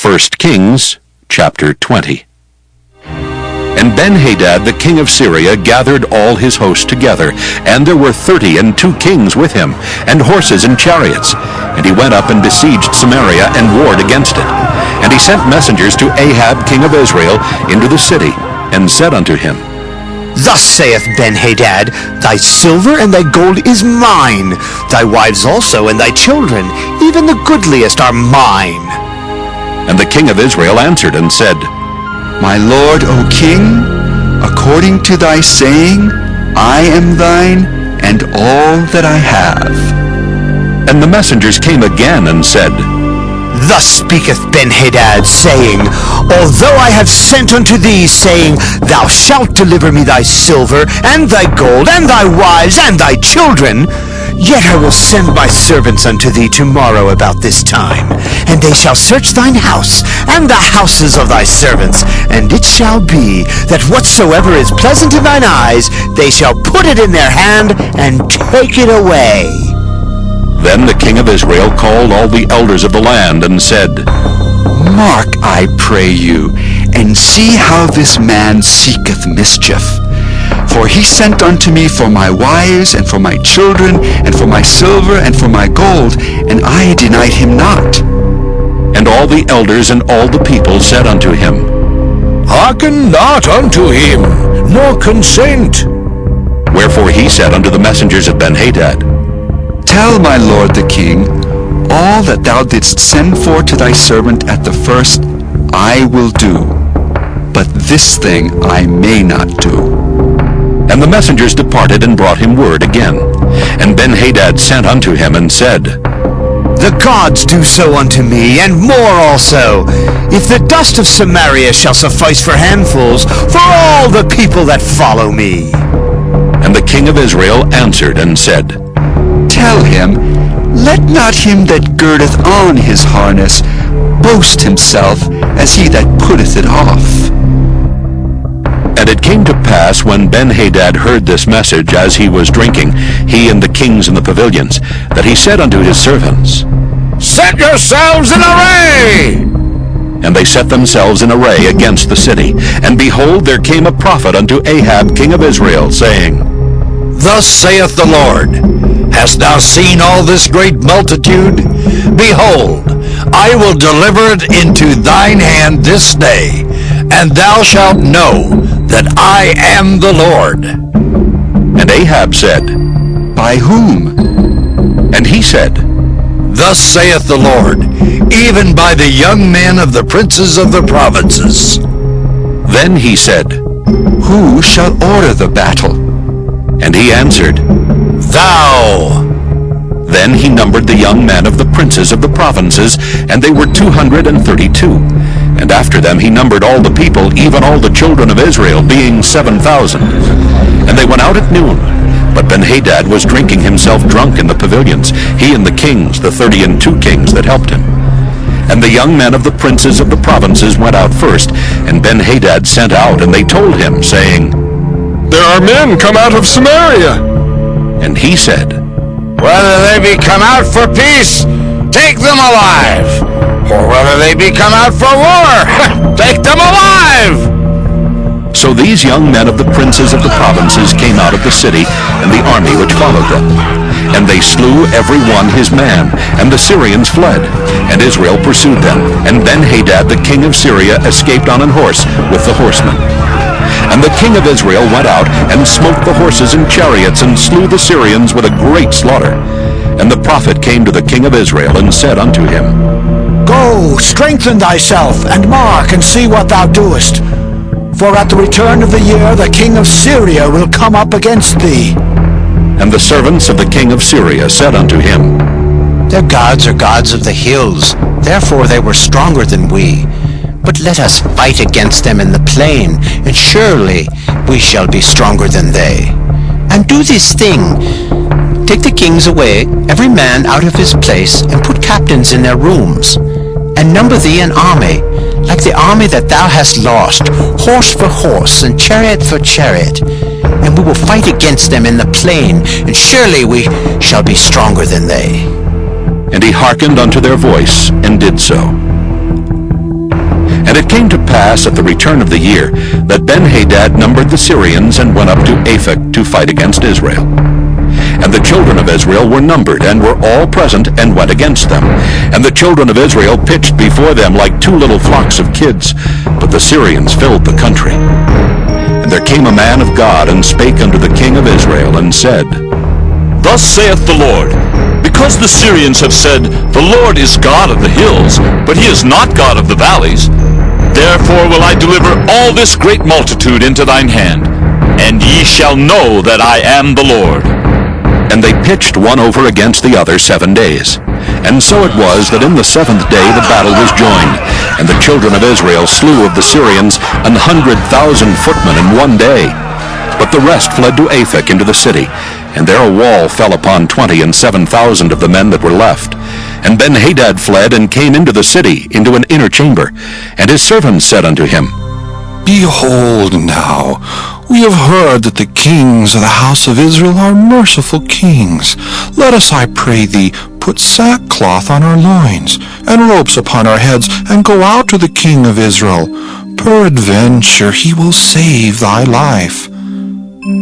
1 Kings chapter 20. And Ben-Hadad the king of Syria gathered all his host together, and there were 32 kings with him, and horses and chariots. And he went up and besieged Samaria and warred against it. And he sent messengers to Ahab king of Israel into the city, and said unto him, Thus saith Ben-Hadad, Thy silver and thy gold is mine, thy wives also and thy children, even the goodliest are mine. And the king of Israel answered and said, My lord, O king, according to thy saying, I am thine, and all that I have. And the messengers came again and said, Thus speaketh Ben-Hadad, saying, Although I have sent unto thee, saying, Thou shalt deliver me thy silver, and thy gold, and thy wives, and thy children, yet I will send my servants unto thee tomorrow about this time, and they shall search thine house, and the houses of thy servants, and it shall be, that whatsoever is pleasant in thine eyes, they shall put it in their hand, and take it away. Then the king of Israel called all the elders of the land, and said, Mark, I pray you, and see how this man seeketh mischief. For he sent unto me for my wives, and for my children, and for my silver, and for my gold, and I denied him not. And all the elders and all the people said unto him, Hearken not unto him, nor consent. Wherefore he said unto the messengers of Ben-Hadad, Tell my lord the king, all that thou didst send for to thy servant at the first, I will do, but this thing I may not do. And the messengers departed and brought him word again. And Ben-Hadad sent unto him and said, The gods do so unto me, and more also, if the dust of Samaria shall suffice for handfuls for all the people that follow me. And the king of Israel answered and said, Tell him, let not him that girdeth on his harness boast himself as he that putteth it off. And it came to pass, when Ben-Hadad heard this message as he was drinking, he and the kings in the pavilions, that he said unto his servants, Set yourselves in array! And they set themselves in array against the city. And behold, there came a prophet unto Ahab king of Israel, saying, Thus saith the Lord, Hast thou seen all this great multitude? Behold, I will deliver it into thine hand this day, and thou shalt know that I am the Lord. And Ahab said, By whom? And he said, Thus saith the Lord, even by the young men of the princes of the provinces. Then he said, Who shall order the battle? And he answered, Thou. Then he numbered the young men of the princes of the provinces, and they were 232. And after them he numbered all the people, even all the children of Israel, being 7,000. And they went out at noon. But Ben-Hadad was drinking himself drunk in the pavilions, he and the kings, the 32 kings that helped him. And the young men of the princes of the provinces went out first, and Ben-Hadad sent out, and they told him, saying, There are men come out of Samaria. And he said, Whether they be come out for peace, take them alive. Or whether they be come out for war, take them alive. So these young men of the princes of the provinces came out of the city, and the army which followed them. And they slew every one his man, and the Syrians fled, and Israel pursued them. And Ben-Hadad the king of Syria escaped on an horse with the horsemen. And the king of Israel went out, and smote the horses and chariots, and slew the Syrians with a great slaughter. And the prophet came to the king of Israel, and said unto him, Go, strengthen thyself, and mark, and see what thou doest. For at the return of the year the king of Syria will come up against thee. And the servants of the king of Syria said unto him, Their gods are gods of the hills, therefore they were stronger than we. But let us fight against them in the plain, and surely we shall be stronger than they. And do this thing, take the kings away, every man out of his place, and put captains in their rooms. And number thee an army, like the army that thou hast lost, horse for horse, and chariot for chariot. And we will fight against them in the plain, and surely we shall be stronger than they. And he hearkened unto their voice, and did so. And it came to pass at the return of the year that Ben-Hadad numbered the Syrians and went up to Aphek to fight against Israel. And the children of Israel were numbered, and were all present, and went against them. And the children of Israel pitched before them like two little flocks of kids, but the Syrians filled the country. And there came a man of God, and spake unto the king of Israel, and said, Thus saith the Lord, because the Syrians have said, The Lord is God of the hills, but he is not God of the valleys, therefore will I deliver all this great multitude into thine hand, and ye shall know that I am the Lord. And they pitched one over against the other 7 days. And so it was that in the 7th day the battle was joined, and the children of Israel slew of the Syrians 100,000 footmen in 1 day. But the rest fled to Aphek into the city, and there a wall fell upon 27,000 of the men that were left. And Ben-Hadad fled and came into the city, into an inner chamber. And his servants said unto him, Behold now, we have heard that the kings of the house of Israel are merciful kings. Let us, I pray thee, put sackcloth on our loins, and ropes upon our heads, and go out to the king of Israel. Peradventure he will save thy life.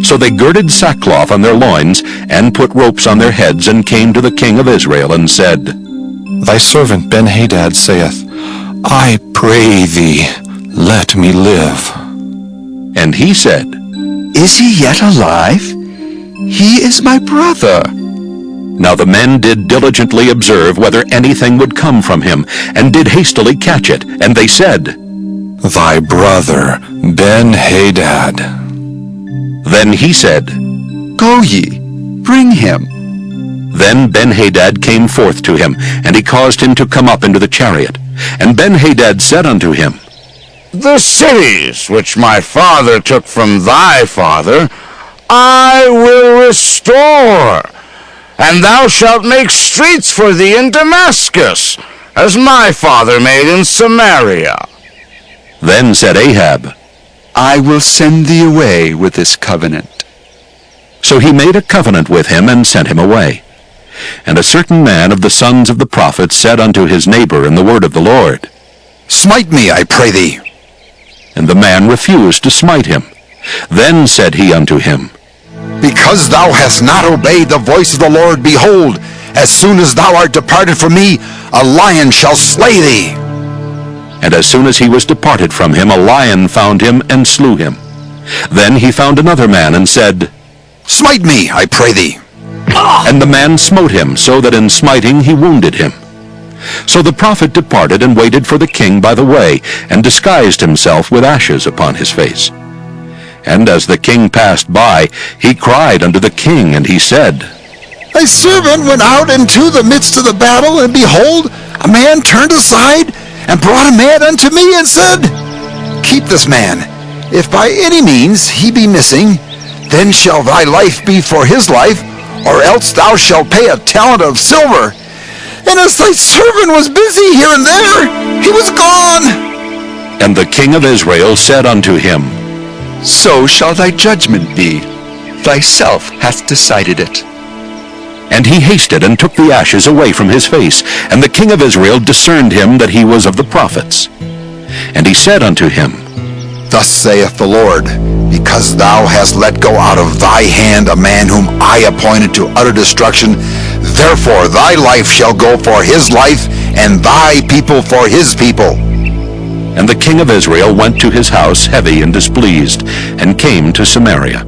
So they girded sackcloth on their loins, and put ropes on their heads, and came to the king of Israel, and said, Thy servant Ben-Hadad saith, I pray thee, let me live. And he said, Is he yet alive? He is my brother. Now the men did diligently observe whether anything would come from him, and did hastily catch it. And they said, Thy brother Ben-Hadad. Then he said, Go ye, bring him. Then Ben-Hadad came forth to him, and he caused him to come up into the chariot. And Ben-Hadad said unto him, The cities which my father took from thy father I will restore, and thou shalt make streets for thee in Damascus, as my father made in Samaria. Then said Ahab, I will send thee away with this covenant. So he made a covenant with him, and sent him away. And a certain man of the sons of the prophets said unto his neighbor in the word of the Lord, Smite me, I pray thee. And the man refused to smite him. Then said he unto him, Because thou hast not obeyed the voice of the Lord, behold, as soon as thou art departed from me, a lion shall slay thee. And as soon as he was departed from him, a lion found him, and slew him. Then he found another man, and said, Smite me, I pray thee. And the man smote him, so that in smiting he wounded him. So the prophet departed, and waited for the king by the way, and disguised himself with ashes upon his face. And as the king passed by, he cried unto the king, and he said, Thy servant went out into the midst of the battle, and behold, a man turned aside, and brought a man unto me, and said, Keep this man. If by any means he be missing, then shall thy life be for his life, or else thou shalt pay a talent of silver. And as thy servant was busy here and there, he was gone. And the king of Israel said unto him, So shall thy judgment be. Thyself hath decided it. And he hasted, and took the ashes away from his face. And the king of Israel discerned him that he was of the prophets. And he said unto him, Thus saith the Lord, because thou hast let go out of thy hand a man whom I appointed to utter destruction, therefore thy life shall go for his life, and thy people for his people. And the king of Israel went to his house heavy and displeased, and came to Samaria.